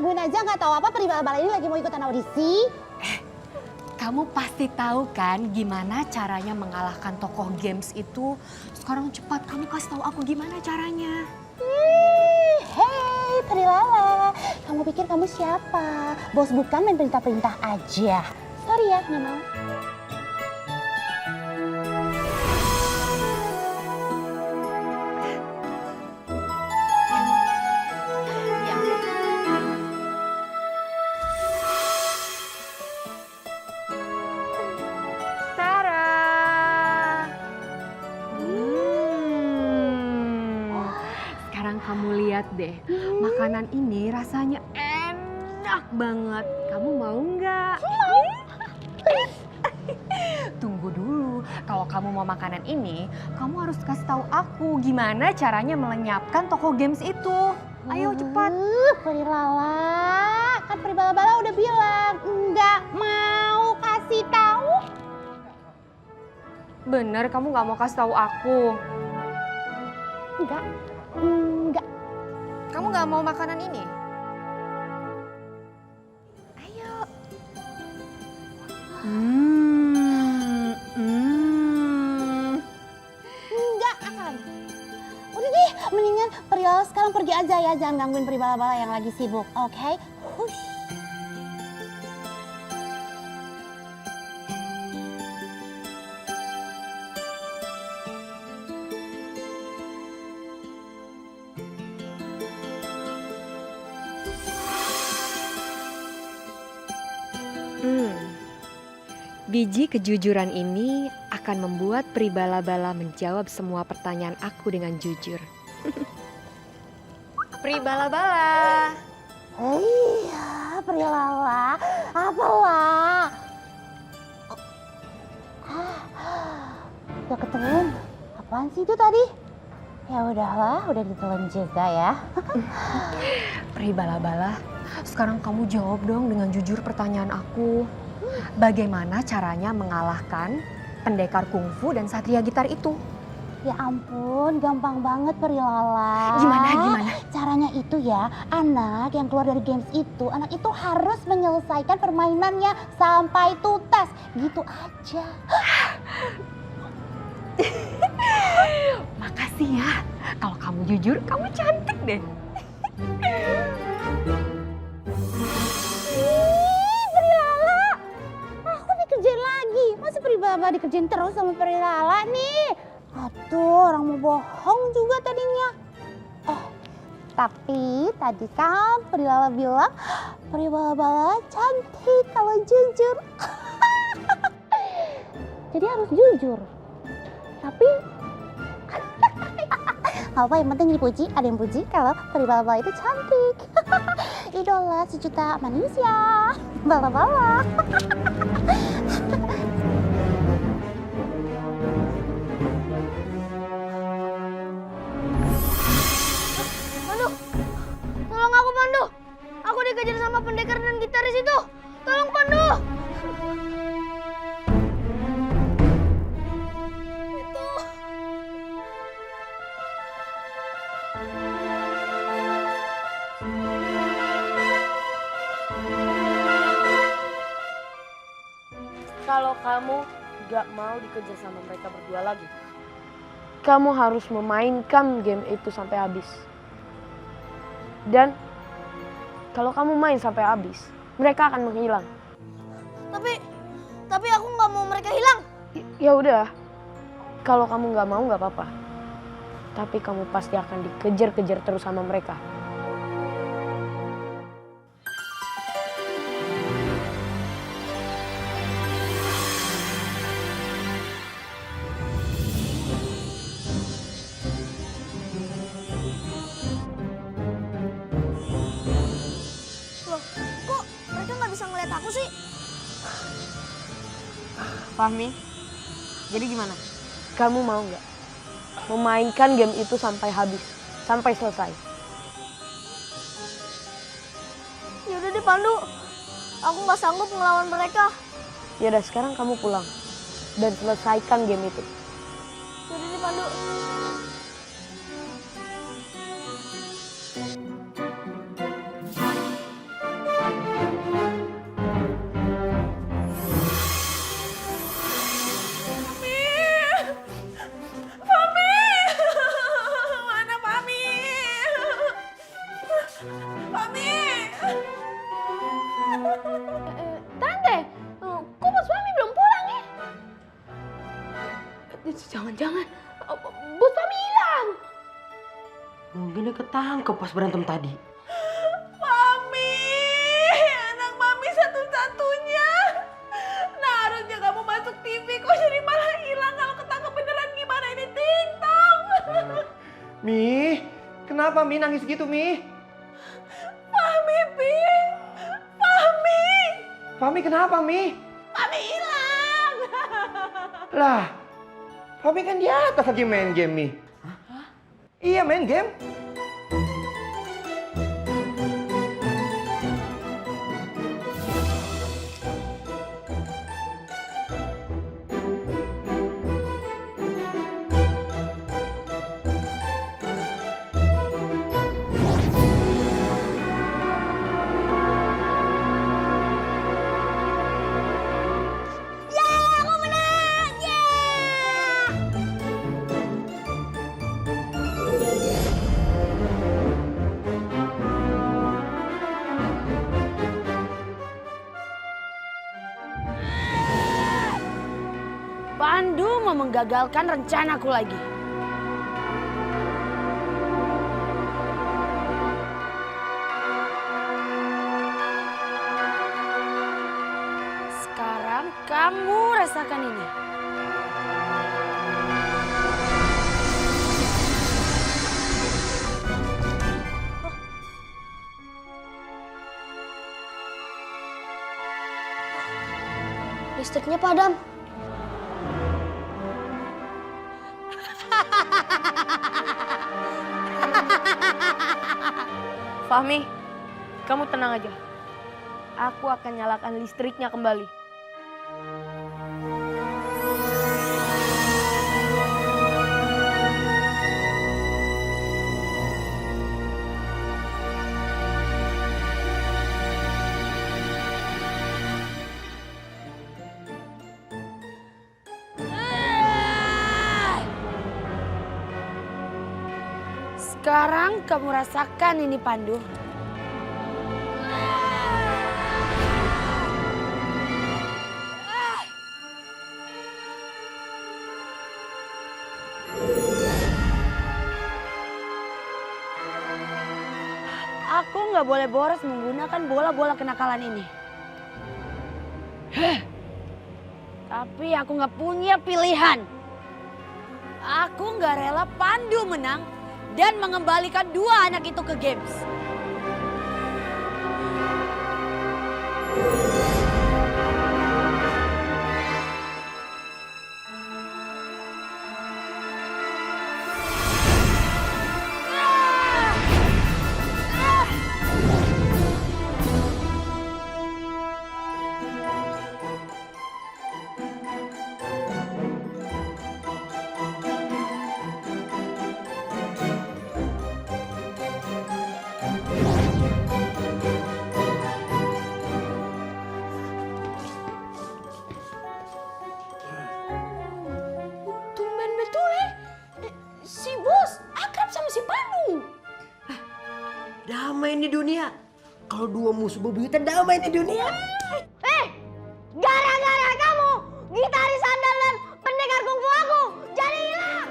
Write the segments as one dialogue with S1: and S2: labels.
S1: digangguin aja nggak tahu apa Pribala ini lagi mau ikutan audisi.
S2: Kamu pasti tahu kan gimana caranya mengalahkan tokoh games itu. Sekarang cepat kamu kasih tahu aku gimana caranya.
S1: Hei Prilala, kamu pikir kamu siapa? Bos bukan main perintah-perintah aja. Sorry ya, nggak mau.
S2: Sekarang kamu lihat deh, makanan ini rasanya enak banget. Kamu mau nggak? Tunggu dulu, kalau kamu mau makanan ini, kamu harus kasih tahu aku gimana caranya melenyapkan toko games itu. Ayo cepat.
S1: Prilala, kan Pribala udah bilang nggak mau kasih tahu.
S2: Bener, kamu nggak mau kasih tahu aku?
S1: Enggak.
S2: Kamu nggak mau makanan ini? Ayo.
S1: Enggak akan. Udah deh, mendingan Prilala sekarang pergi aja ya, jangan gangguin Pribala yang lagi sibuk, oke? Hush.
S2: Biji kejujuran ini akan membuat Pribala menjawab semua pertanyaan aku dengan jujur. Pribala.
S1: Iya, Prilala, apalah? Udah ketelan? Apaan sih itu tadi? Ya udahlah, udah ditelan juga ya.
S2: Pribala, sekarang kamu jawab dong dengan jujur pertanyaan aku. Bagaimana caranya mengalahkan pendekar kungfu dan satria gitar itu?
S1: Ya ampun, gampang banget Prilala.
S2: Gimana?
S1: Caranya itu ya, anak yang keluar dari games itu, anak itu harus menyelesaikan permainannya sampai tuntas. Gitu aja.
S2: Makasih ya. Kalau kamu jujur, kamu cantik deh.
S1: Prilala, aku dikerjain lagi. Masa Pribala dikerjain terus sama Prilala nih? Aduh, orang mau bohong juga tadinya. Tapi tadi kan Prilala bilang Pribala cantik kalau jujur. Jadi harus jujur. Tapi apa yang penting dipuji, ada yang puji kalau Pribala itu cantik. Idola sejuta manusia. Bala.
S3: Tolong aku, Pandu. Aku dikejar sama pendekar dan gitaris itu. Tolong, Pandu. Itu.
S4: Kalau kamu gak mau dikejar sama mereka berdua lagi, kamu harus memainkan game itu sampai habis. Dan kalau kamu main sampai habis, mereka akan menghilang.
S3: Tapi aku nggak mau mereka hilang.
S4: Ya udah, kalau kamu nggak mau nggak apa-apa. Tapi kamu pasti akan dikejar-kejar terus sama mereka.
S3: Loh, kok mereka nggak bisa ngeliat aku sih?
S4: Fahmi, jadi gimana? Kamu mau nggak memainkan game itu sampai habis, sampai selesai?
S3: Ya udah deh, Pandu. Aku nggak sanggup ngelawan mereka.
S4: Ya udah, sekarang kamu pulang dan selesaikan game itu.
S3: Ya udah deh, Pandu.
S4: Jangan-jangan bos Fahmi hilang.
S5: Mungkin dia ketangkep pas berantem tadi.
S6: Mami, anak Mami satu-satunya. Nah, harusnya kamu masuk TV, kok jadi malah hilang. Kalau ketangkep beneran gimana ini, Ting-tong?
S5: Mi, kenapa Mi nangis gitu Mi?
S6: Fahmi, Pin. Fahmi.
S5: Fahmi kenapa Mi?
S6: Fahmi hilang.
S5: Lah, Fahmi kan di atas lagi main game Mi. Iya main game.
S4: Pandu mau menggagalkan rencanaku lagi. Sekarang kamu rasakan ini.
S3: Listriknya padam.
S4: Fahmi, kamu tenang aja. Aku akan nyalakan listriknya kembali. Sekarang kamu rasakan ini, Pandu. Aku nggak boleh boros menggunakan bola-bola kenakalan ini. Tapi aku nggak punya pilihan. Aku nggak rela Pandu menang dan mengembalikan dua anak itu ke games.
S3: Tumben betul si bos akrab sama si Pandu.
S5: Damai di dunia. Kalau dua musuh bebuyutan damai di dunia.
S3: Gara-gara kamu, gitaris sandal dan pendekar kungfu aku jadi hilang.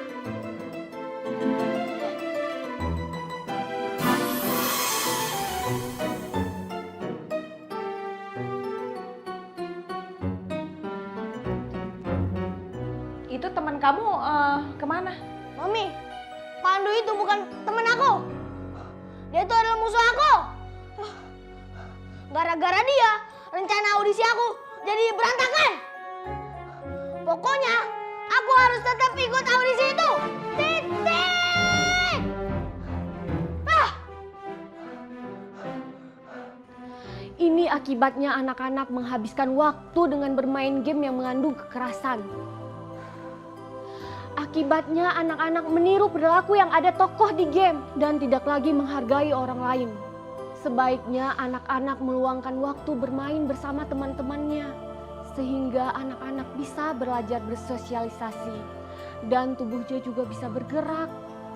S6: Itu teman kamu kemana?
S3: Mami, Pandu itu bukan temen aku. Dia itu adalah musuh aku. Gara-gara dia, rencana audisi aku jadi berantakan. Pokoknya, aku harus tetap ikut audisi itu. Titik!
S2: Ini akibatnya anak-anak menghabiskan waktu dengan bermain game yang mengandung kekerasan. Akibatnya anak-anak meniru perilaku yang ada tokoh di game dan tidak lagi menghargai orang lain. Sebaiknya anak-anak meluangkan waktu bermain bersama teman-temannya sehingga anak-anak bisa belajar bersosialisasi dan tubuhnya juga bisa bergerak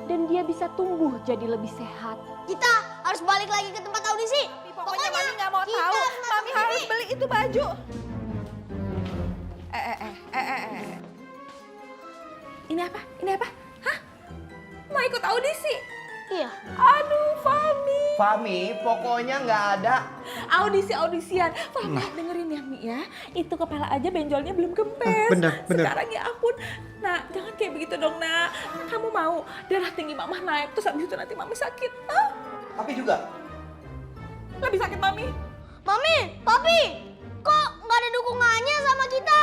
S2: dan dia bisa tumbuh jadi lebih sehat.
S3: Kita harus balik lagi ke tempat audisi.
S6: Pokoknya Mami nggak mau tahu. Mami harus beli itu baju. Ini apa? Ini apa? Hah? Mau ikut audisi?
S3: Iya.
S6: Aduh, Fahmi.
S5: Fahmi, pokoknya nggak ada.
S6: Audisian. Fahmi, dengerin ya, Mi ya. Itu kepala aja benjolnya belum kempes.
S5: Bener.
S6: Sekarang ya ampun. Nah, jangan kayak begitu dong, Nak. Kamu mau darah tinggi Mama naik, terus habis itu nanti Mami sakit. Hah?
S5: Tapi juga.
S6: Lebih sakit Mami.
S3: Mami, Papi, kok nggak ada dukungannya sama kita?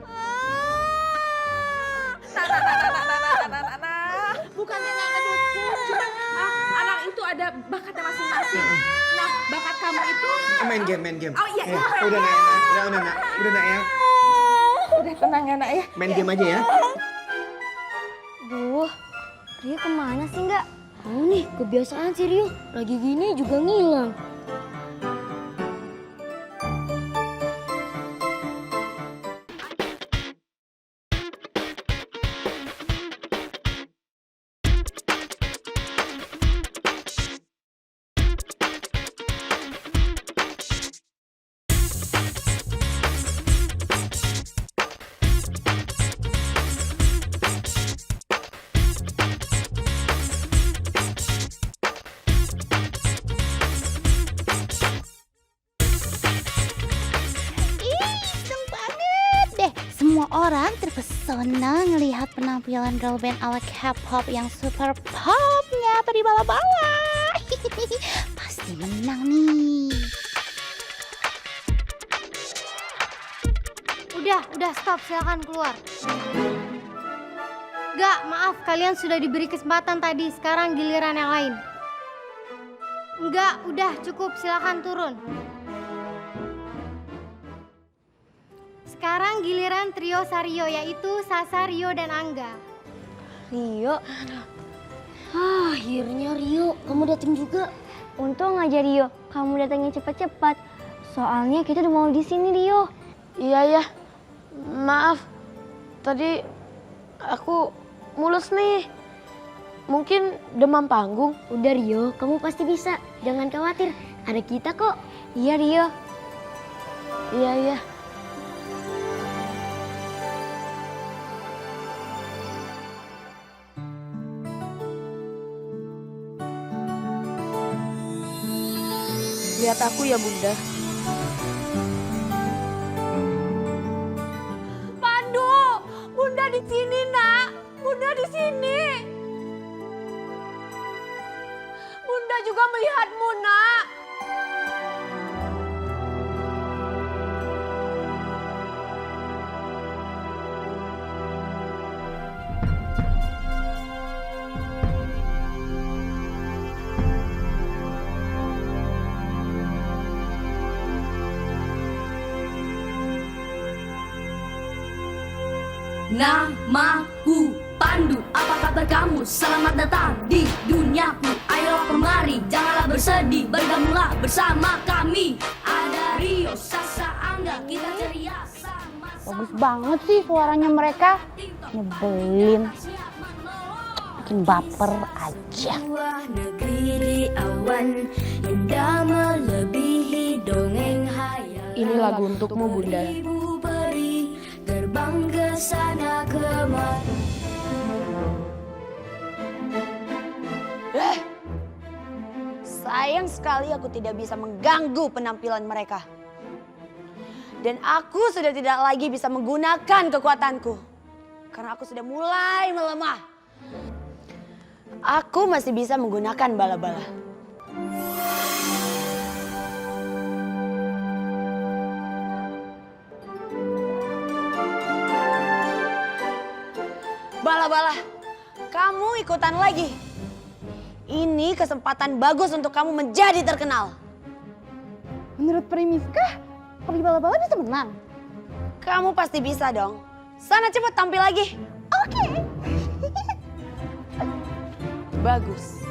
S6: Nah. Bukannya nggak ngedukung, cuma anak itu ada bakatnya masing-masing. Nah, bakat kamu itu
S5: Main game.
S6: Oh iya,
S5: Udah nak ya.
S6: udah tenang ya, Nak ya.
S5: Main game aja ya.
S3: Duh, Rio kemana sih nggak? Nih, kebiasaan sih Rio. Lagi gini juga ngilang.
S1: Semua orang terpesona ngelihat penampilan girl band ala K-pop yang super popnya tadi bala-bala. Pasti menang nih.
S7: Udah stop, silakan keluar. Gak, maaf, kalian sudah diberi kesempatan tadi, sekarang giliran yang lain. Enggak, udah cukup, silakan turun. Sekarang giliran trio Sario, yaitu Sasa, Rio, dan Angga.
S3: Rio? Akhirnya Rio, kamu datang juga. Untung aja Rio, kamu datangnya cepat-cepat. Soalnya kita udah mau di sini Rio.
S2: Iya, maaf. Tadi aku mulus nih. Mungkin demam panggung.
S3: Udah Rio, kamu pasti bisa. Jangan khawatir, ada kita kok. Iya Rio.
S2: Iya. Lihat aku ya, Bunda.
S6: Pandu, Bunda di sini, Nak. Bunda di sini. Bunda juga melihatmu, Nak.
S8: Namaku Pandu, apa kabar kamu? Selamat datang di duniaku. Ayo kemari, janganlah bersedih, bergabunglah bersama kami. Ada Rio, Sasa, Angga, kita ceria sama-sama.
S1: Bagus banget sih suaranya mereka. Nyebelin. Bikin baper aja.
S8: Sebuah negeri di awan, indah melebihi dongeng hayal.
S2: Ini lagu untukmu, Bunda.
S8: Ibu beri terbang ke sana kemari.
S4: Sayang sekali aku tidak bisa mengganggu penampilan mereka. Dan aku sudah tidak lagi bisa menggunakan kekuatanku. Karena aku sudah mulai melemah. Aku masih bisa menggunakan bala-bala. Bala-bala, kamu ikutan lagi. Ini kesempatan bagus untuk kamu menjadi terkenal.
S1: Menurut Primiskah, pergi bala-bala bisa menang?
S4: Kamu pasti bisa dong. Sana cepat tampil lagi.
S1: Oke.
S4: Bagus.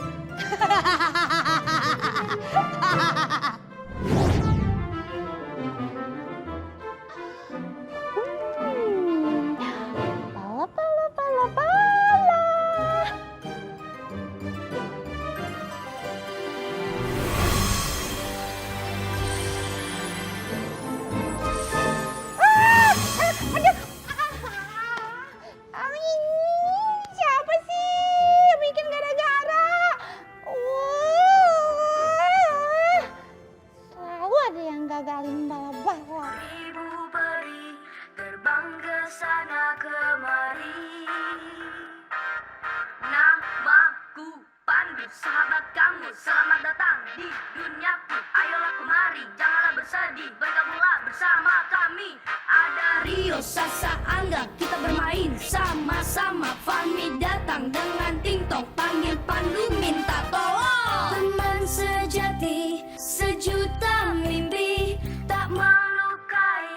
S8: sahabat kamu. Selamat datang di duniaku. Ayolah kemari, janganlah bersedih, bergabunglah bersama kami. Ada Rio, Sasa, Angga, kita bermain sama-sama. Fahmi datang dengan tingtong, panggil Pandu minta tolong. Teman sejati, sejuta mimpi, tak melukai,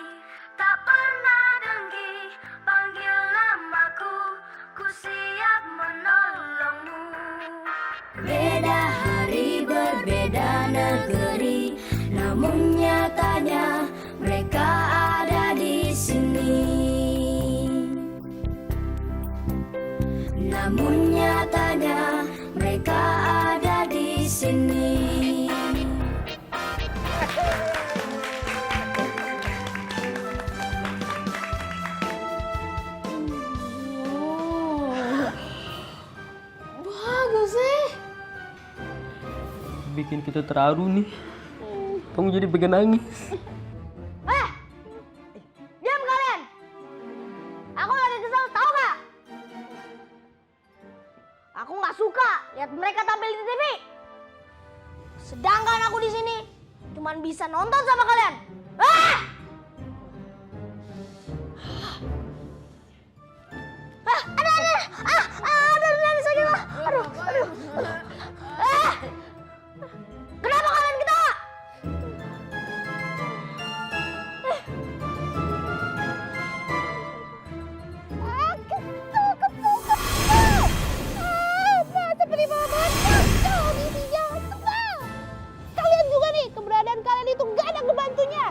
S8: tak pernah dengki. Panggil namaku, ku siap menolongmu. Beda hari, berbeda negeri, namun nyatanya mereka ada di sini. Namun nyatanya mereka ada di sini.
S2: Bagus sih.
S9: Bikin kita terharu nih. Kamu jadi pengen nangis.
S3: Diam kalian. Aku lagi kesel, tahu nggak? Aku nggak suka lihat mereka tampil di TV. Sedangkan aku di sini cuman bisa nonton sama kalian. Kenapa kalian ketawa?
S1: Masa peribawa kacau misinya. Sebel. Kalian juga nih, keberadaan kalian itu gak ada ngebantunya.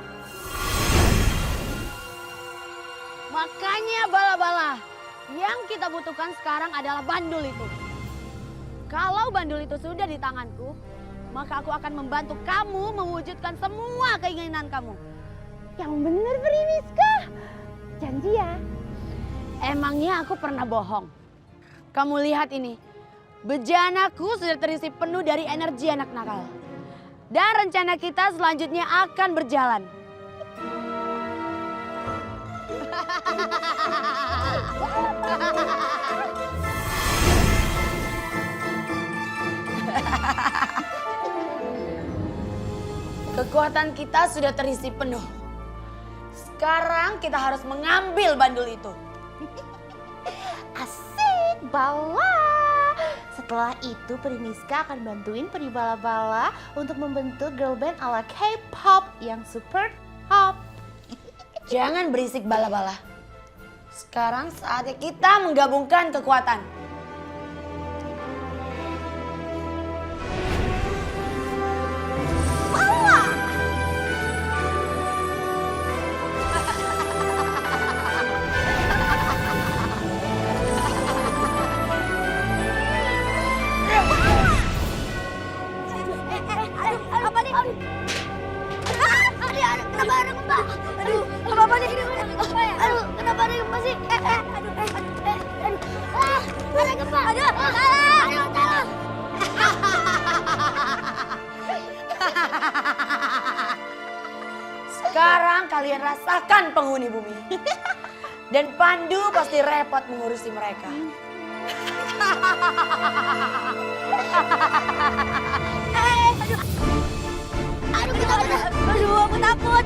S4: Makanya bala-bala, yang kita butuhkan sekarang adalah bandul itu. Kalau bandul itu sudah di tanganku, maka aku akan membantu kamu mewujudkan semua keinginan kamu.
S1: Yang bener Primiska. Janji ya.
S4: Emangnya aku pernah bohong? Kamu lihat ini, bejanaku sudah terisi penuh dari energi anak nakal. Dan rencana kita selanjutnya akan berjalan. Kekuatan kita sudah terisi penuh. Sekarang kita harus mengambil bandul itu.
S1: Asik, Bala. Setelah itu Primiska akan bantuin Peribala-bala untuk membentuk girl band ala K-pop yang super hot.
S4: Jangan berisik bala-bala. Sekarang saatnya kita menggabungkan kekuatan. Sekarang kalian rasakan penghuni bumi. Dan Pandu pasti repot mengurusi mereka.
S3: Aduh, aku takut.